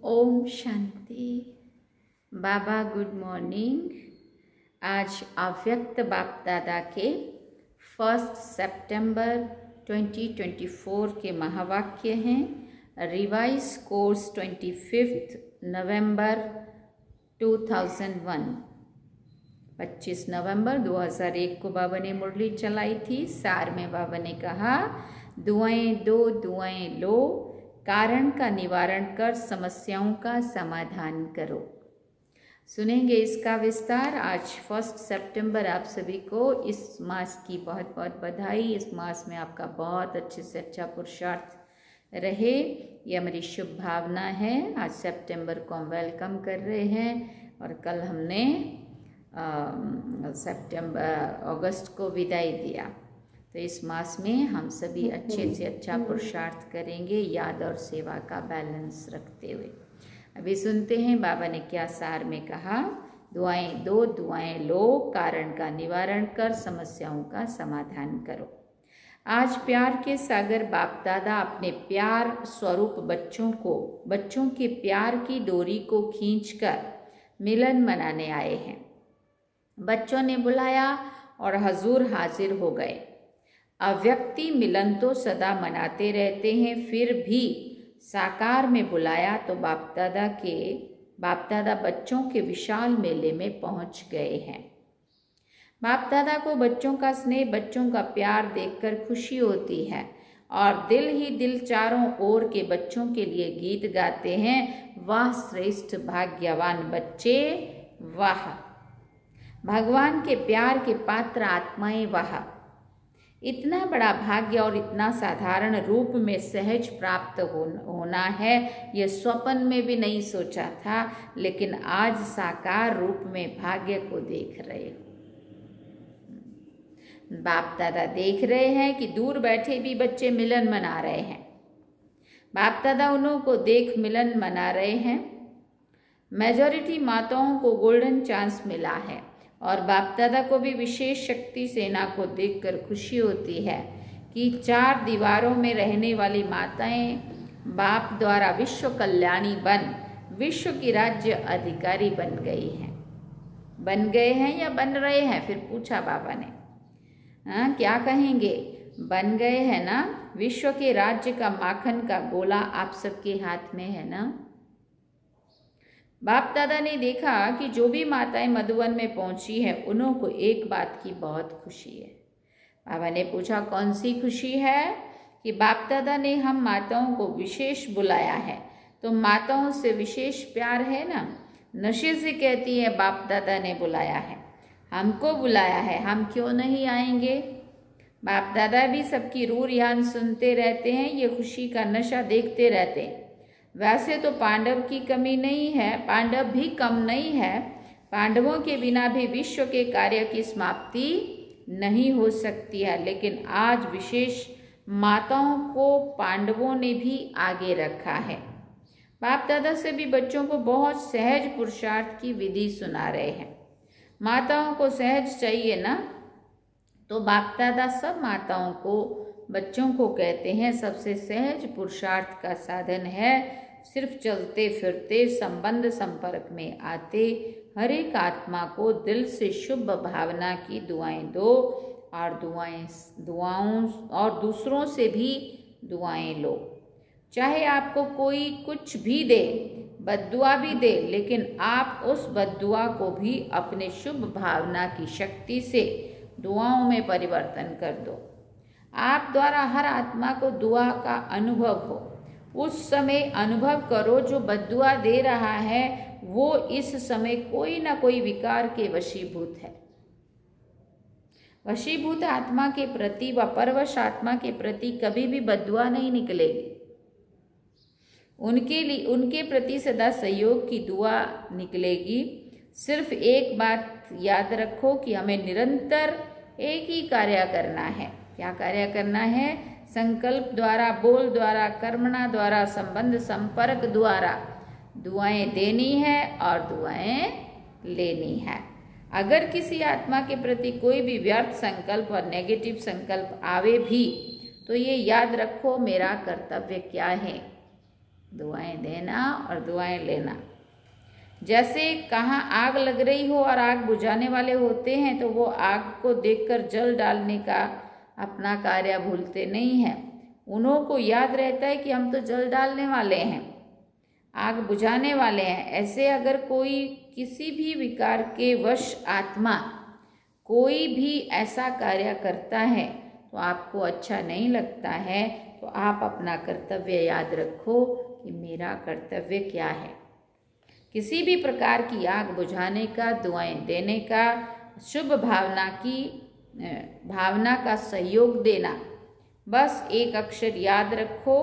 ओम शांति। बाबा good morning. आज अव्यक्त बाप दादा के 1 सितंबर 2024 के महावाक्य हैं। रिवाइज कोर्स 25 नवंबर 2001। 25 नवंबर 2001 को बाबा ने मुरली चलाई थी। सार में बाबा ने कहा, दुआएं दो दुआएं लो, कारण का निवारण कर समस्याओं का समाधान करो। सुनेंगे इसका विस्तार। आज 1 सितंबर आप सभी को इस मास की बहुत बहुत बधाई। इस मास में आपका बहुत अच्छे से अच्छा पुरुषार्थ रहे, ये मेरी शुभ भावना है। आज सितंबर को हम वेलकम कर रहे हैं और कल हमने अगस्त को विदाई दिया। तो इस मास में हम सभी अच्छे से अच्छा पुरुषार्थ करेंगे, याद और सेवा का बैलेंस रखते हुए। अभी सुनते हैं बाबा ने क्या सार में कहा। दुआएं दो दुआएं लो, कारण का निवारण कर समस्याओं का समाधान करो। आज प्यार के सागर बाप दादा अपने प्यार स्वरूप बच्चों के प्यार की डोरी को खींचकर मिलन मनाने आए हैं। बच्चों ने बुलाया और हजूर हाजिर हो गए। अव्यक्ति मिलन तो सदा मनाते रहते हैं, फिर भी साकार में बुलाया तो बाप दादा बच्चों के विशाल मेले में पहुंच गए हैं। बाप दादा को बच्चों का स्नेह, बच्चों का प्यार देखकर खुशी होती है और दिल ही दिल चारों ओर के बच्चों के लिए गीत गाते हैं। वाह श्रेष्ठ भाग्यवान बच्चे, वाह भगवान के प्यार के पात्र आत्माएं, वाह इतना बड़ा भाग्य और इतना साधारण रूप में सहज प्राप्त होना है, यह स्वप्न में भी नहीं सोचा था, लेकिन आज साकार रूप में भाग्य को देख रहे हो। बाप दादा देख रहे हैं कि दूर बैठे भी बच्चे मिलन मना रहे हैं। बाप दादा उन्हों को देख मिलन मना रहे हैं। मेजॉरिटी माताओं को गोल्डन चांस मिला है और बाप दादा को भी विशेष शक्ति सेना को देखकर खुशी होती है कि 4 दीवारों में रहने वाली माताएं बाप द्वारा विश्व कल्याणी बन विश्व की राज्य अधिकारी बन गई हैं। बन गए हैं या बन रहे हैं? फिर पूछा बाबा ने। हाँ, क्या कहेंगे? बन गए हैं ना। विश्व के राज्य का माखन का गोला आप सबके हाथ में है ना। बाप दादा ने देखा कि जो भी माताएं मधुवन में पहुंची हैं, उन्हों को एक बात की बहुत खुशी है। बाबा ने पूछा, कौन सी खुशी है? कि बाप दादा ने हम माताओं को विशेष बुलाया है, तो माताओं से विशेष प्यार है ना। नशे से कहती है बाप दादा ने बुलाया है, हमको बुलाया है, हम क्यों नहीं आएंगे। बाप दादा भी सबकी रूह रियान सुनते रहते हैं, ये खुशी का नशा देखते रहते हैं। वैसे तो पांडव की कमी नहीं है, पांडव भी कम नहीं है। पांडवों के बिना भी विश्व के कार्य की समाप्ति नहीं हो सकती है, लेकिन आज विशेष माताओं को पांडवों ने भी आगे रखा है। बाप दादा से भी बच्चों को बहुत सहज पुरुषार्थ की विधि सुना रहे हैं। माताओं को सहज चाहिए ना, तो बाप दादा सब माताओं को, बच्चों को कहते हैं सबसे सहज पुरुषार्थ का साधन है सिर्फ चलते फिरते संबंध संपर्क में आते हर एक आत्मा को दिल से शुभ भावना की दुआएं दो और दुआओं और दूसरों से भी दुआएं लो। चाहे आपको कोई कुछ भी दे, बद्दुआ भी दे, लेकिन आप उस बद्दुआ को भी अपने शुभ भावना की शक्ति से दुआओं में परिवर्तन कर दो। आप द्वारा हर आत्मा को दुआ का अनुभव हो, उस समय अनुभव करो जो बद्दुआ दे रहा है वो इस समय कोई ना कोई विकार के वशीभूत है। वशीभूत आत्मा के प्रति व परवश आत्मा के प्रति कभी भी बद्दुआ नहीं निकलेगी। उनके प्रति सदा सहयोग की दुआ निकलेगी। सिर्फ एक बात याद रखो कि हमें निरंतर एक ही कार्य करना है। क्या कार्य करना है? संकल्प द्वारा, बोल द्वारा, कर्मणा द्वारा, संबंध संपर्क द्वारा दुआएं देनी है और दुआएं लेनी है। अगर किसी आत्मा के प्रति कोई भी व्यर्थ संकल्प और नेगेटिव संकल्प आवे भी, तो ये याद रखो मेरा कर्तव्य क्या है। दुआएं देना और दुआएं लेना। जैसे कहाँ आग लग रही हो और आग बुझाने वाले होते हैं तो वो आग को देखकर जल डालने का अपना कार्य भूलते नहीं हैं। उन्हों को याद रहता है कि हम तो जल डालने वाले हैं, आग बुझाने वाले हैं। ऐसे अगर कोई किसी भी विकार के वश आत्मा कोई भी ऐसा कार्य करता है तो आपको अच्छा नहीं लगता है, तो आप अपना कर्तव्य याद रखो कि मेरा कर्तव्य क्या है। किसी भी प्रकार की आग बुझाने का, दुआएं देने का, शुभ भावना का सहयोग देना, बस एक अक्षर याद रखो।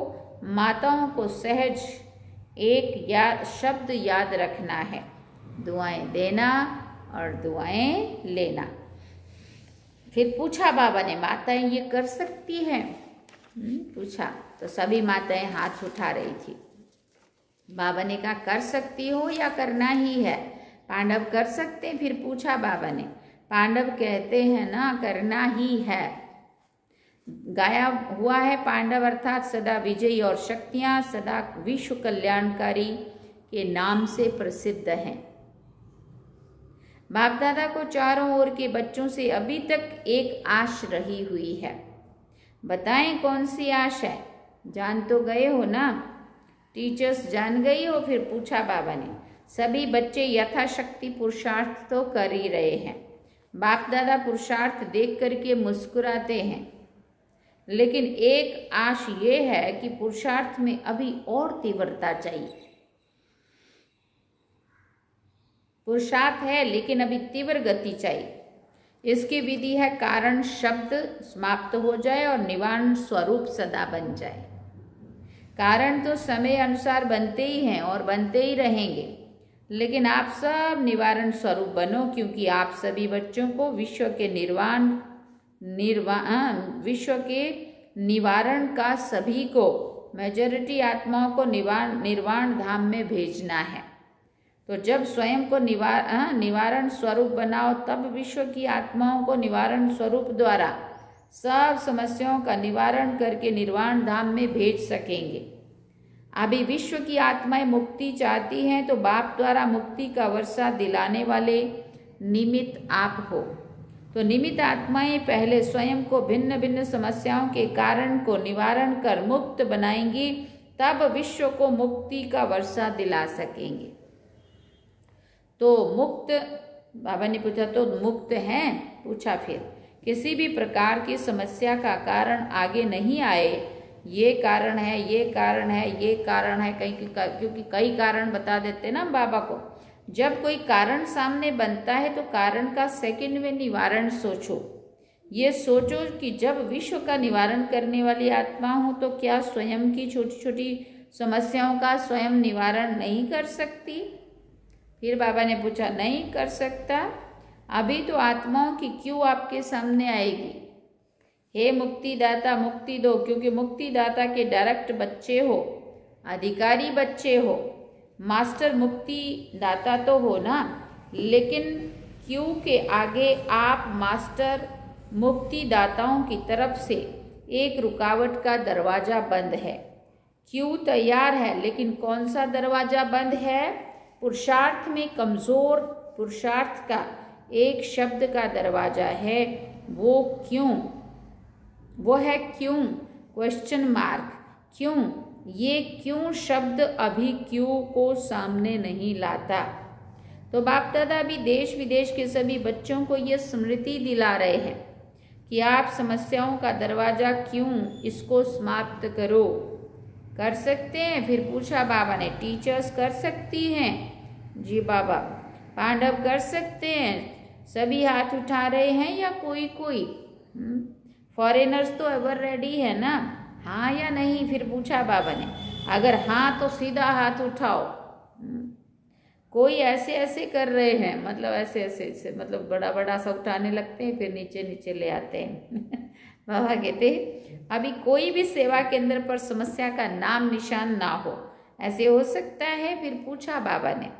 माताओं को सहज एक शब्द याद रखना है, दुआएं देना और दुआएं लेना। फिर पूछा बाबा ने, माताएं ये कर सकती हैं? पूछा तो सभी माताएं हाथ उठा रही थी। बाबा ने कहा, कर सकती हो या करना ही है? पांडव कर सकते हैं? फिर पूछा बाबा ने। पांडव कहते हैं ना, करना ही है। गाया हुआ है पांडव अर्थात सदा विजयी और शक्तियां सदा विश्व कल्याणकारी के नाम से प्रसिद्ध हैं। बाप दादा को चारों ओर के बच्चों से अभी तक एक आश रही हुई है। बताएं कौन सी आश है? जान तो गए हो ना, टीचर्स जान गई हो? फिर पूछा बाबा ने। सभी बच्चे यथाशक्ति पुरुषार्थ तो कर ही रहे हैं। बाप दादा पुरुषार्थ देख करके मुस्कुराते हैं, लेकिन एक आश ये है कि पुरुषार्थ में अभी और तीव्रता चाहिए। पुरुषार्थ है लेकिन अभी तीव्र गति चाहिए। इसकी विधि है कारण शब्द समाप्त हो जाए और निवारण स्वरूप सदा बन जाए। कारण तो समय अनुसार बनते ही हैं और बनते ही रहेंगे, लेकिन आप सब निवारण स्वरूप बनो, क्योंकि आप सभी बच्चों को विश्व के निवारण का सभी को मेजॉरिटी आत्माओं को निर्वाण धाम में भेजना है। तो जब स्वयं को निवारण स्वरूप बनाओ, तब विश्व की आत्माओं को निवारण स्वरूप द्वारा सब समस्याओं का निवारण करके निर्वाण धाम में भेज सकेंगे। अभी विश्व की आत्माएं मुक्ति चाहती हैं, तो बाप द्वारा मुक्ति का वर्षा दिलाने वाले निमित्त आप हो। तो निमित्त आत्माएं पहले स्वयं को भिन्न भिन्न समस्याओं के कारण को निवारण कर मुक्त बनाएंगी, तब विश्व को मुक्ति का वर्षा दिला सकेंगे। तो मुक्त, बाबा ने पूछा तो मुक्त हैं? पूछा फिर किसी भी प्रकार की समस्या का कारण आगे नहीं आए, ये कारण है, ये कारण है, ये कारण है, क्योंकि कई कारण बता देते ना बाबा को। जब कोई कारण सामने बनता है तो कारण का सेकंड में निवारण सोचो। ये सोचो कि जब विश्व का निवारण करने वाली आत्मा हो तो क्या स्वयं की छोटी छोटी समस्याओं का स्वयं निवारण नहीं कर सकती? फिर बाबा ने पूछा, नहीं कर सकता? अभी तो आत्माओं की क्यों आपके सामने आएगी? हे मुक्तिदाता मुक्ति दो, क्योंकि मुक्तिदाता के डायरेक्ट बच्चे हो, अधिकारी बच्चे हो। मास्टर मुक्ति दाता तो हो ना, लेकिन क्यों के आगे आप मास्टर मुक्ति दाताओं की तरफ से एक रुकावट का दरवाजा बंद है। क्यों तैयार है, लेकिन कौन सा दरवाजा बंद है? पुरुषार्थ में कमजोर पुरुषार्थ का एक शब्द का दरवाजा है। वो क्यों? वो है क्यों, क्वेश्चन मार्क। क्यों? ये क्यों शब्द अभी क्यों को सामने नहीं लाता। तो बाप दादा अभी देश विदेश के सभी बच्चों को ये स्मृति दिला रहे हैं कि आप समस्याओं का दरवाजा क्यों, इसको समाप्त करो। कर सकते हैं? फिर पूछा बाबा ने। टीचर्स कर सकती हैं? जी बाबा। पांडव कर सकते हैं? सभी हाथ उठा रहे हैं या कोई कोई? फॉरेनर्स तो एवर रेडी है ना, हाँ या नहीं? फिर पूछा बाबा ने। अगर हाँ तो सीधा हाथ उठाओ। कोई ऐसे ऐसे कर रहे हैं, मतलब ऐसे ऐसे मतलब बड़ा बड़ा सा उठाने लगते हैं, फिर नीचे नीचे ले आते हैं। बाबा कहते अभी कोई भी सेवा केंद्र पर समस्या का नाम निशान ना हो, ऐसे हो सकता है? फिर पूछा बाबा ने।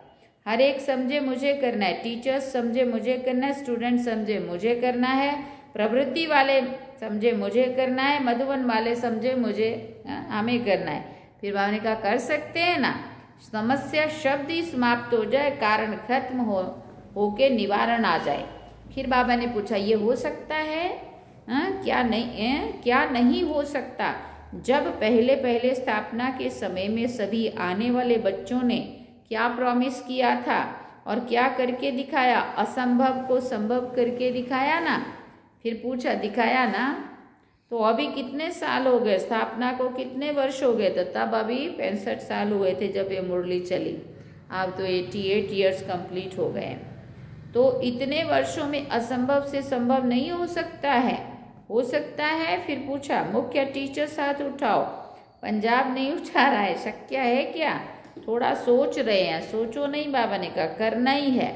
हर एक समझे मुझे करना है, टीचर्स समझे मुझे करना है, स्टूडेंट समझे मुझे करना है, प्रवृत्ति वाले समझे मुझे करना है, मधुबन वाले समझे मुझे हमें करना है। फिर बाबा ने कहा कर सकते हैं ना, समस्या शब्द ही समाप्त हो जाए, कारण खत्म होके निवारण आ जाए। फिर बाबा ने पूछा ये हो सकता है? क्या नहीं हो सकता? जब पहले पहले स्थापना के समय में सभी आने वाले बच्चों ने क्या प्रॉमिस किया था और क्या करके दिखाया? असंभव को संभव करके दिखाया ना। फिर पूछा दिखाया ना, तो अभी कितने साल हो गए? स्थापना को कितने वर्ष हो गए? तो तब अभी 65 साल हुए थे जब ये मुरली चली। अब तो 88 ईयर्स कंप्लीट हो गए। तो इतने वर्षों में असंभव से संभव नहीं हो सकता है? हो सकता है। फिर पूछा मुख्य टीचर साथ उठाओ। पंजाब नहीं उठा रहा है, शक्य है क्या? थोड़ा सोच रहे हैं। सोचो नहीं, बाबा ने कहा करना ही है।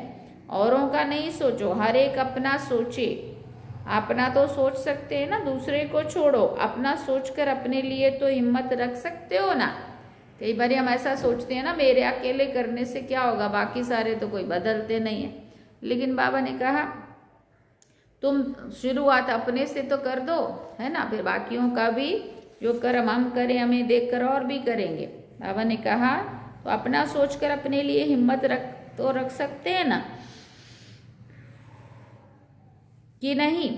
औरों का नहीं सोचो, हर एक अपना सोचे। अपना तो सोच सकते हैं ना, दूसरे को छोड़ो। अपना सोचकर अपने लिए तो हिम्मत रख सकते हो ना। कई बार हम ऐसा सोचते हैं ना, मेरे अकेले करने से क्या होगा, बाकी सारे तो कोई बदलते नहीं है। लेकिन बाबा ने कहा तुम शुरुआत अपने से तो कर दो, है ना, फिर बाकियों का भी जो कर्म हम करें हमें देखकर और भी करेंगे। बाबा ने कहा तो अपना सोचकर अपने लिए हिम्मत रख सकते हैं ना, कि नहीं?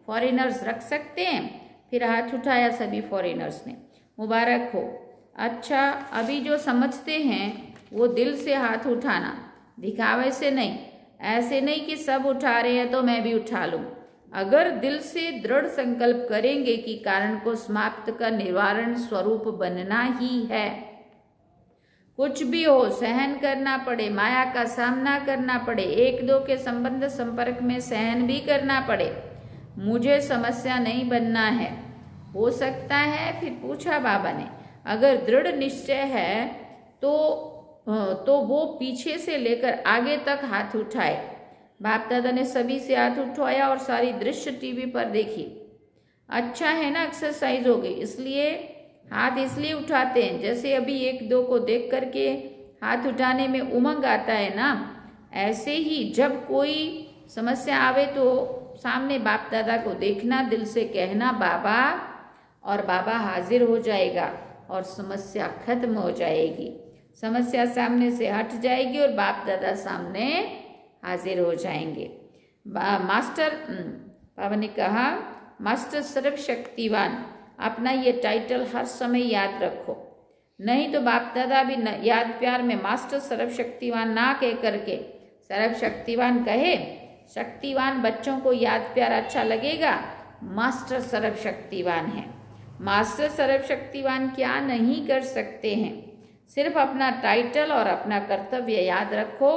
फॉरेनर्स रख सकते हैं? फिर हाथ उठाया सभी फॉरेनर्स ने। मुबारक हो। अच्छा, अभी जो समझते हैं वो दिल से हाथ उठाना, दिखावे से नहीं। ऐसे नहीं कि सब उठा रहे हैं तो मैं भी उठा लूं। अगर दिल से दृढ़ संकल्प करेंगे कि कारण को समाप्त का निवारण स्वरूप बनना ही है, कुछ भी हो, सहन करना पड़े, माया का सामना करना पड़े, एक दो के संबंध संपर्क में सहन भी करना पड़े, मुझे समस्या नहीं बनना है। हो सकता है? फिर पूछा बाबा ने अगर दृढ़ निश्चय है तो वो पीछे से लेकर आगे तक हाथ उठाए। बाप दादा ने सभी से हाथ उठाया और सारी दृश्य टीवी पर देखी। अच्छा है ना, एक्सरसाइज हो गई। इसलिए हाथ इसलिए उठाते हैं, जैसे अभी एक दो को देख करके हाथ उठाने में उमंग आता है ना, ऐसे ही जब कोई समस्या आवे तो सामने बाप दादा को देखना, दिल से कहना बाबा, और बाबा हाजिर हो जाएगा और समस्या खत्म हो जाएगी। समस्या सामने से हट जाएगी और बाप दादा सामने हाजिर हो जाएंगे। बाबा ने कहा मास्टर सर्वशक्तिवान, अपना ये टाइटल हर समय याद रखो, नहीं तो बाप दादा भी याद प्यार में मास्टर सर्वशक्तिवान ना कह करके सर्वशक्तिवान कहे। शक्तिवान बच्चों को याद प्यार अच्छा लगेगा, मास्टर सर्वशक्तिवान है। मास्टर सर्वशक्तिवान क्या नहीं कर सकते हैं? सिर्फ अपना टाइटल और अपना कर्तव्य याद रखो।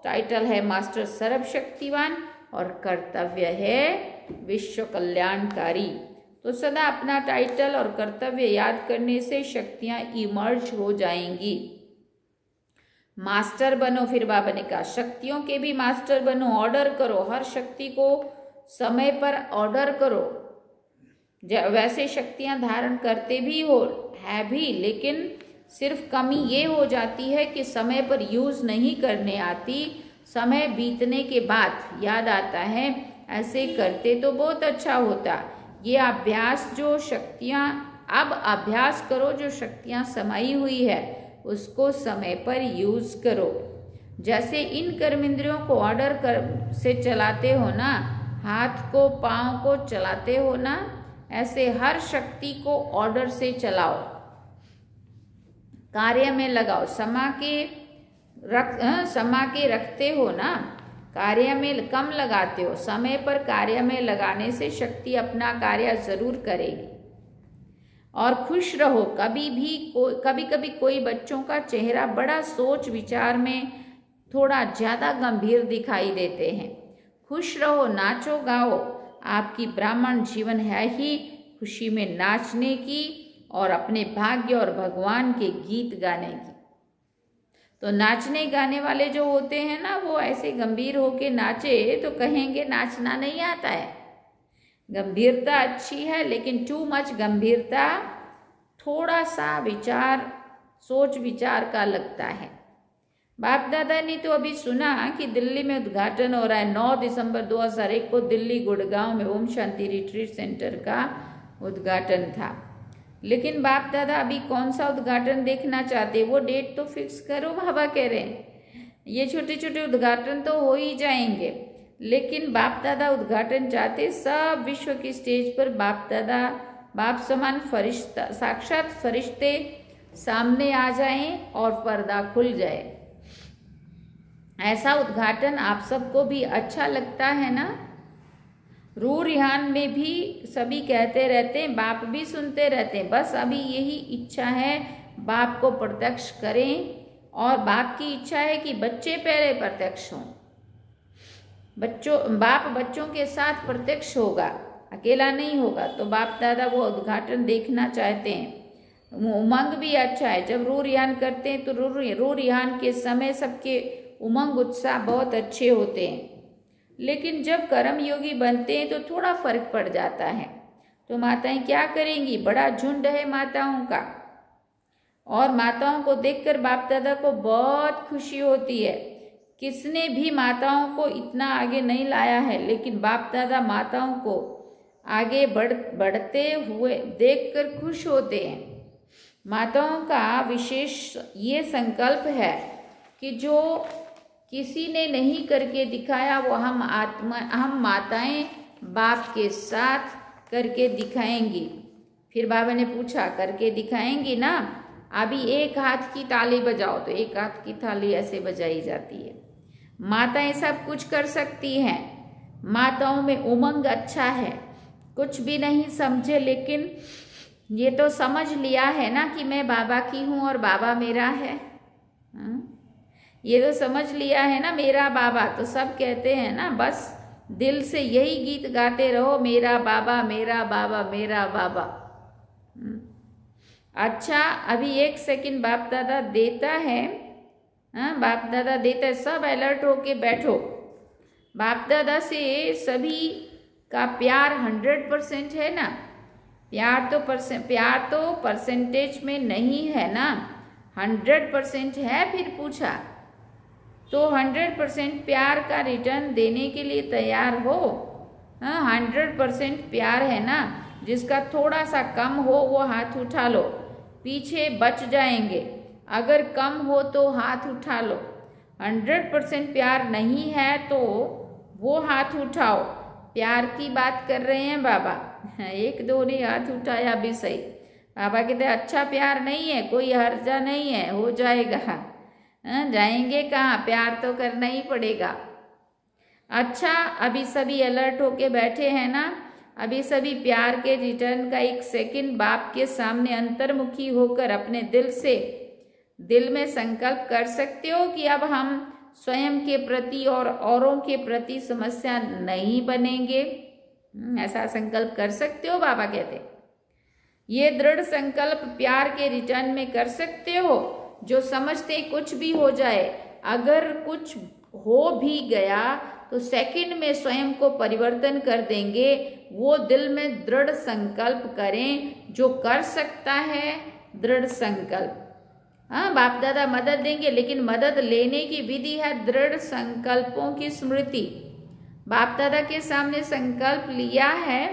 टाइटल है मास्टर सर्वशक्तिवान और कर्तव्य है विश्व कल्याणकारी। तो सदा अपना टाइटल और कर्तव्य याद करने से शक्तियां इमर्ज हो जाएंगी। मास्टर बनो। फिर बाबा ने कहा शक्तियों के भी मास्टर बनो, ऑर्डर करो, हर शक्ति को समय पर ऑर्डर करो। वैसे शक्तियां धारण करते भी हो है भी, लेकिन सिर्फ कमी ये हो जाती है कि समय पर यूज नहीं करने आती, समय बीतने के बाद याद आता है ऐसे करते तो बहुत अच्छा होता। ये अभ्यास जो शक्तियां, अब अभ्यास करो, जो शक्तियां समाई हुई है उसको समय पर यूज करो। जैसे इन कर्मेंद्रियों को ऑर्डर से चलाते हो ना, हाथ को पांव को चलाते हो ना, ऐसे हर शक्ति को ऑर्डर से चलाओ, कार्य में लगाओ। समा के रखते हो ना, कार्य में कम लगाते हो, समय पर कार्य में लगाने से शक्ति अपना कार्य जरूर करेगी। और खुश रहो। कभी कभी कोई बच्चों का चेहरा बड़ा सोच विचार में थोड़ा ज़्यादा गंभीर दिखाई देते हैं। खुश रहो, नाचो गाओ। आपकी ब्राह्मण जीवन है ही खुशी में नाचने की और अपने भाग्य और भगवान के गीत गाने की। तो नाचने गाने वाले जो होते हैं ना, वो ऐसे गंभीर होके नाचे तो कहेंगे नाचना नहीं आता है। गंभीरता अच्छी है, लेकिन टू मच गंभीरता थोड़ा सा सोच विचार का लगता है। बाप दादा ने तो अभी सुना कि दिल्ली में उद्घाटन हो रहा है। 9 दिसंबर 2001 को दिल्ली गुड़गांव में ओम शांति रिट्रीट सेंटर का उद्घाटन था। लेकिन बाप दादा अभी कौन सा उद्घाटन देखना चाहते, वो डेट तो फिक्स करो, बाबा कह रहे हैं। ये छोटे छोटे उद्घाटन तो हो ही जाएंगे, लेकिन बाप दादा उद्घाटन चाहते सब विश्व की स्टेज पर बाप दादा, बाप समान फरिश्ता, साक्षात फरिश्ते सामने आ जाएं और पर्दा खुल जाए। ऐसा उद्घाटन आप सबको भी अच्छा लगता है ना? रूह रिहान में भी सभी कहते रहते हैं, बाप भी सुनते रहते हैं, बस अभी यही इच्छा है बाप को प्रत्यक्ष करें, और बाप की इच्छा है कि बच्चे पहले प्रत्यक्ष हों। बाप बच्चों के साथ प्रत्यक्ष होगा, अकेला नहीं होगा। तो बाप दादा वो उद्घाटन देखना चाहते हैं। उमंग भी अच्छा है, जब रूह रिहान करते हैं तो रूह रिहान के समय सबके उमंग उत्साह बहुत अच्छे होते हैं, लेकिन जब कर्म योगी बनते हैं तो थोड़ा फर्क पड़ जाता है। तो माताएं क्या करेंगी, बड़ा झुंड है माताओं का, और माताओं को देखकर बाप दादा को बहुत खुशी होती है। किसने भी माताओं को इतना आगे नहीं लाया है, लेकिन बाप दादा माताओं को आगे बढ़ते हुए देखकर खुश होते हैं। माताओं का विशेष ये संकल्प है कि जो किसी ने नहीं करके दिखाया वो हम माताएं बाप के साथ करके दिखाएंगी। फिर बाबा ने पूछा, करके दिखाएंगी ना? अभी एक हाथ की ताली बजाओ, तो एक हाथ की ताली ऐसे बजाई जाती है। माताएं सब कुछ कर सकती हैं, माताओं में उमंग अच्छा है। कुछ भी नहीं समझे, लेकिन ये तो समझ लिया है ना कि मैं बाबा की हूँ और बाबा मेरा है। ये तो समझ लिया है ना, मेरा बाबा। तो सब कहते हैं ना, बस दिल से यही गीत गाते रहो, मेरा बाबा मेरा बाबा मेरा बाबा। अच्छा, अभी एक सेकंड बाप दादा देता है। बाप दादा देता है, सब अलर्ट होके बैठो। बाप दादा से सभी का प्यार 100% है ना? प्यार तो परसेंटेज में नहीं है ना, 100% है। फिर पूछा तो 100% प्यार का रिटर्न देने के लिए तैयार हो? 100% प्यार है ना? जिसका थोड़ा सा कम हो वो हाथ उठा लो, पीछे बच जाएंगे। अगर कम हो तो हाथ उठा लो। 100% प्यार नहीं है तो वो हाथ उठाओ। प्यार की बात कर रहे हैं बाबा। एक दो ने हाथ उठाया भी सही। बाबा कहते अच्छा प्यार नहीं है, कोई हर्जा नहीं है, हो जाएगा। जाएंगे कहाँ, प्यार तो करना ही पड़ेगा। अच्छा, अभी सभी अलर्ट होके बैठे हैं ना? अभी सभी प्यार के रिटर्न का एक सेकंड बाप के सामने अंतर्मुखी होकर अपने दिल में संकल्प कर सकते हो कि अब हम स्वयं के प्रति और औरों के प्रति समस्या नहीं बनेंगे। ऐसा संकल्प कर सकते हो? बाबा कहते ये दृढ़ संकल्प प्यार के रिटर्न में कर सकते हो, जो समझते कुछ भी हो जाए। अगर कुछ हो भी गया तो सेकंड में स्वयं को परिवर्तन कर देंगे। वो दिल में दृढ़ संकल्प करें, जो कर सकता है दृढ़ संकल्प। बाप दादा मदद देंगे, लेकिन मदद लेने की विधि है दृढ़ संकल्पों की स्मृति। बाप दादा के सामने संकल्प लिया है,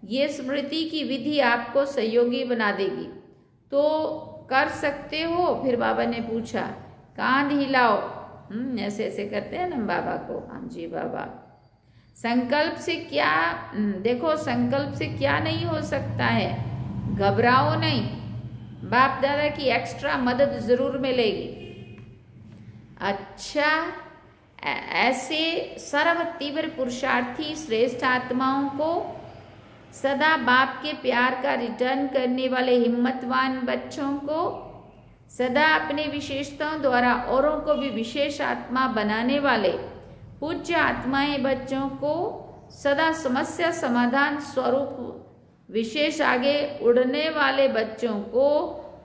ये स्मृति की विधि आपको सहयोगी बना देगी। तो कर सकते हो? फिर बाबा ने पूछा, कांध हिलाओ। ऐसे ऐसे करते हैं ना बाबा को। हाँ जी बाबा। संकल्प से क्या, देखो संकल्प से क्या नहीं हो सकता है। घबराओ नहीं, बाप दादा की एक्स्ट्रा मदद जरूर मिलेगी। अच्छा, ऐसे सर्व तीव्र पुरुषार्थी श्रेष्ठ आत्माओं को, सदा बाप के प्यार का रिटर्न करने वाले हिम्मतवान बच्चों को, सदा अपने विशेषताओं द्वारा औरों को भी विशेष आत्मा बनाने वाले पूज्य आत्माएं बच्चों को, सदा समस्या समाधान स्वरूप विशेष आगे उड़ने वाले बच्चों को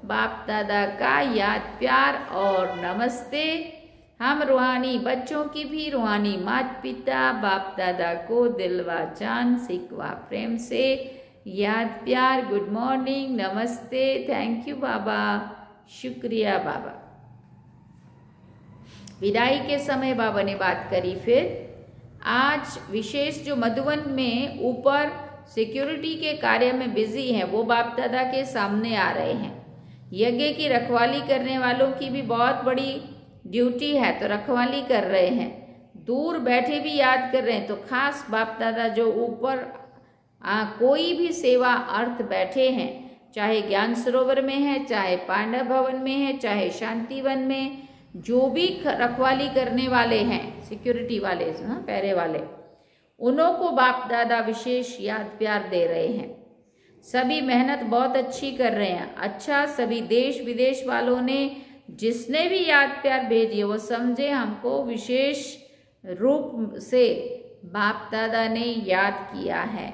बाप दादा का याद प्यार और नमस्ते। हम रूहानी बच्चों की भी रूहानी माता पिता बाप दादा को दिलवा जान सिकवा प्रेम से याद प्यार, गुड मॉर्निंग, नमस्ते, थैंक यू बाबा, शुक्रिया बाबा। विदाई के समय बाबा ने बात करी। फिर आज विशेष जो मधुवन में ऊपर सिक्योरिटी के कार्य में बिजी हैं वो बाप दादा के सामने आ रहे हैं। यज्ञ की रखवाली करने वालों की भी बहुत बड़ी ड्यूटी है, तो रखवाली कर रहे हैं। दूर बैठे भी याद कर रहे हैं, तो खास बाप दादा जो ऊपर कोई भी सेवा अर्थ बैठे हैं, चाहे ज्ञान सरोवर में है, चाहे पांडव भवन में है, चाहे शांति वन में, जो भी रखवाली करने वाले हैं, सिक्योरिटी वाले, पहरे वाले, उन्हों को बाप दादा विशेष याद प्यार दे रहे हैं। सभी मेहनत बहुत अच्छी कर रहे हैं। अच्छा, सभी देश विदेश वालों ने जिसने भी याद प्यार भेजी वो समझे हमको विशेष रूप से बाप दादा ने याद किया है,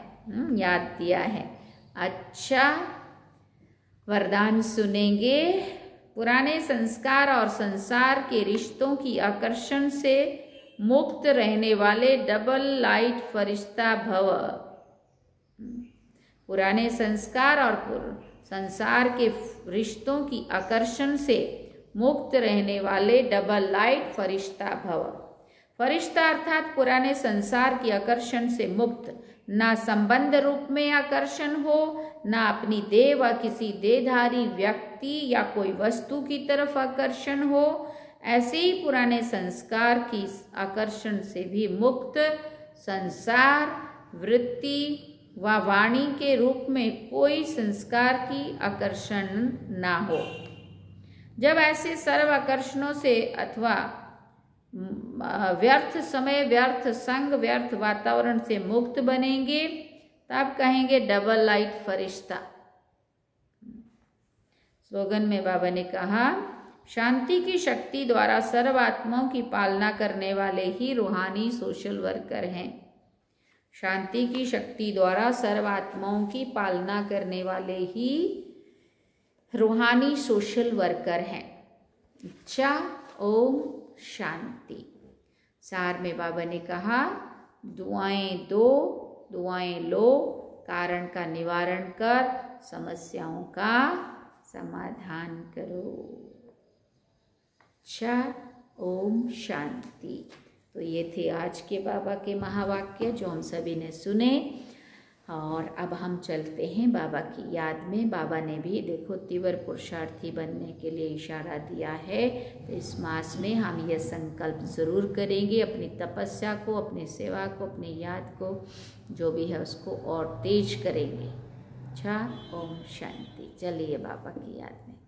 याद दिया है। अच्छा, वरदान सुनेंगे। पुराने संस्कार और संसार के रिश्तों की आकर्षण से मुक्त रहने वाले डबल लाइट फरिश्ता भव। पुराने संस्कार और संसार के रिश्तों की आकर्षण से मुक्त रहने वाले डबल लाइट फरिश्ता भव। फरिश्ता अर्थात पुराने संसार की आकर्षण से मुक्त, ना संबंध रूप में आकर्षण हो, ना अपनी देह व किसी देहधारी व्यक्ति या कोई वस्तु की तरफ आकर्षण हो। ऐसे ही पुराने संस्कार की आकर्षण से भी मुक्त, संसार, वृत्ति व वाणी के रूप में कोई संस्कार की आकर्षण ना हो। जब ऐसे सर्व आकर्षणों से अथवा व्यर्थ समय, व्यर्थ संग, व्यर्थ वातावरण से मुक्त बनेंगे, तब कहेंगे डबल लाइट फरिश्ता। स्लोगन में बाबा ने कहा, शांति की शक्ति द्वारा सर्व आत्माओं की पालना करने वाले ही रूहानी सोशल वर्कर हैं। शांति की शक्ति द्वारा सर्व आत्माओं की पालना करने वाले ही रूहानी सोशल वर्कर हैं। अच्छा, ओम शांति। सार में बाबा ने कहा, दुआएं दो, दुआएं लो, कारण का निवारण कर समस्याओं का समाधान करो। अच्छा, ओम शांति। तो ये थे आज के बाबा के महावाक्य जो हम सभी ने सुने। और अब हम चलते हैं बाबा की याद में। बाबा ने भी देखो तीव्र पुरुषार्थी बनने के लिए इशारा दिया है, तो इस मास में हम यह संकल्प ज़रूर करेंगे, अपनी तपस्या को, अपनी सेवा को, अपनी याद को, जो भी है उसको और तेज करेंगे। अच्छा, ओम शांति। चलिए बाबा की याद में।